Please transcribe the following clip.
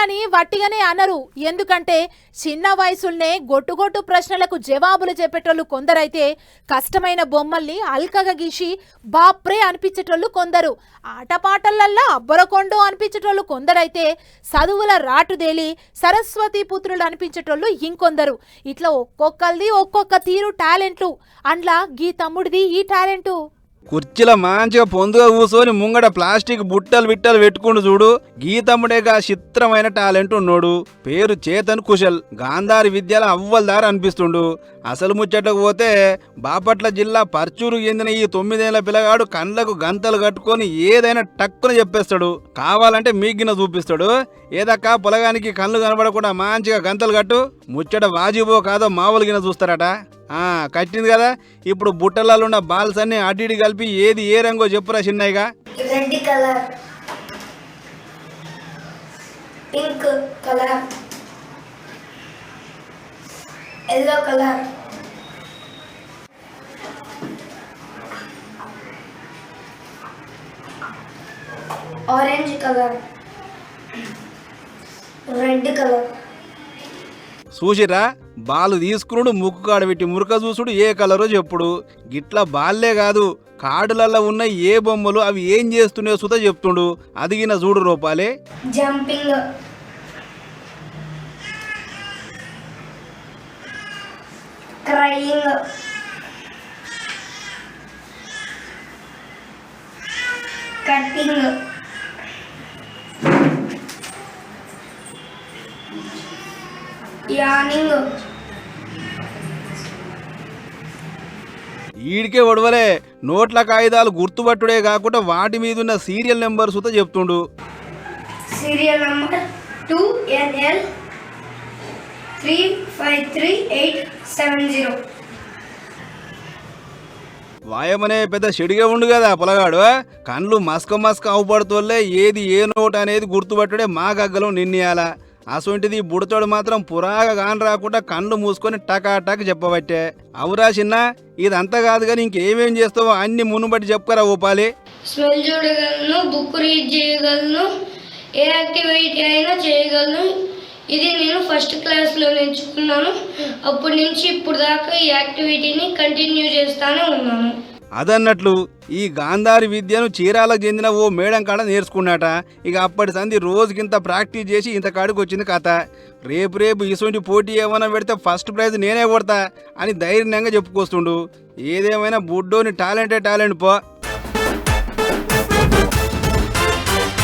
అని వట్టిగానే అనరు. ఎందుకంటే చిన్న వయసుల్నే గొట్టుగొట్టు ప్రశ్నలకు జవాబులు చెప్పేటోళ్ళు కొందరైతే కష్టమైన బొమ్మల్ని అల్కగా గీసి బాప్రే అనిపించేటోళ్ళు కొందరు, ఆటపాటలల్లా అబ్బరకొండో అనిపించేటోళ్ళు కొందరైతే చదువుల రాటుదేలి సరస్వతి పుత్రులు అనిపించేటోళ్ళు ఇంకొందరు. ఇట్లా ఒక్కొక్కరిది ఒక్కొక్క తీరు టాలెంట్లు. అండ్లా గీ తమ్ముడిది ఈ టాలెంటు. కుర్చీల మంచిగా పొందుగా కూర్చొని ముంగడ ప్లాస్టిక్ బుట్టలు బిట్టలు పెట్టుకుంటూ చూడు, గీతమ్ముడేగా చిత్రమైన టాలెంట్ ఉన్నోడు. పేరు చేతన్ కుశల్. గాంధారి విద్యల అవ్వల్దారు అనిపిస్తుండు. అసలు ముచ్చటకు పోతే బాపట్ల జిల్లా పర్చూరు చెందిన ఈ 9 ఏళ్ల పిల్లగాడు కండ్లకు గంతలు కట్టుకొని ఏదైనా టక్కున చెప్పేస్తాడు. కావాలంటే మీగిన చూపిస్తాడు. ఏదక్క పొలగానికి కళ్ళు కనబడకుండా మంచిగా గంతలు కట్టు, ముచ్చట వాజిబో కాదో మామూలుగిన చూస్తారట. కట్టింది కదా, ఇప్పుడు బుట్టలలో ఉన్న బాల్స్ అన్ని అటు ఇటు కలిపి ఏది ఏ రంగో చెప్పురా చిన్నయ్యగా. Red colour, pink colour, yellow colour, orange colour, red colour. చూసిరా, బాలు తీసుకున్నాడు, ముక్కు కాడ పెట్టి మురక చూసుడు, ఏ కలరో చెప్పుడు. గిట్లా బాల్లే కాదు, కార్డులలో ఉన్న ఏ బొమ్మలు అవి ఏం చేస్తున్నాయో సుత చెప్తుండు. అదిగిన చూడు రూపాలే. Jumping, crying, cutting, yawning. ఈడికే ఒడవలే, నోట్ల కాగితాలు గుర్తుపట్టుడే కాకుండా వాటి మీద ఉన్న సీరియల్ నెంబర్ సుత చెప్తుండు. Serial number 2NL 353870. వాయమనే పెద్ద చెడిగా ఉండు కదా పొలగాడు. కండ్లు మస్క మస్క అవుపడుతోళ్ళే ఏది ఏ నోట్ అనేది గుర్తుపట్టుడే మా గగ్గలో నిన్నయాల. అసొంటిది బుడతోడు మాత్రం పురాగా కాని రాకుండా కళ్ళు మూసుకొని టకాటక్ చెప్పబట్టే. అవురా చిన్న, ఇదంతా కాదు కానీ ఇంకేమేం చేస్తావో అన్ని మునుబట్టి చెప్పుకరా ఓపాలి. స్మెల్ చూడగలను, బుక్ రీడ్ చేయగలను, ఏ యాక్టివిటీ అయినా చేయగలను. ఇది నేను ఫస్ట్ క్లాస్లో నేర్చుకున్నాను. అప్పటి నుంచి ఇప్పుడు దాకా ఈ యాక్టివిటీని కంటిన్యూ చేస్తానే ఉన్నాను. అదన్నట్లు ఈ గాంధారి విద్యను చీరాలకు చెందిన ఓ మేడం కాడ నేర్చుకున్నాట. ఇక అప్పటి సంది రోజుకింత ప్రాక్టీస్ చేసి ఇంత కాడికి వచ్చింది కథ. రేపు ఇటువంటి పోటీ ఏమైనా పెడితే ఫస్ట్ ప్రైజ్ నేనే కొడతా అని ధైర్యంగా చెప్పుకొస్తుండు. ఏదేమైనా బుడ్డోని టాలెంట్ పో.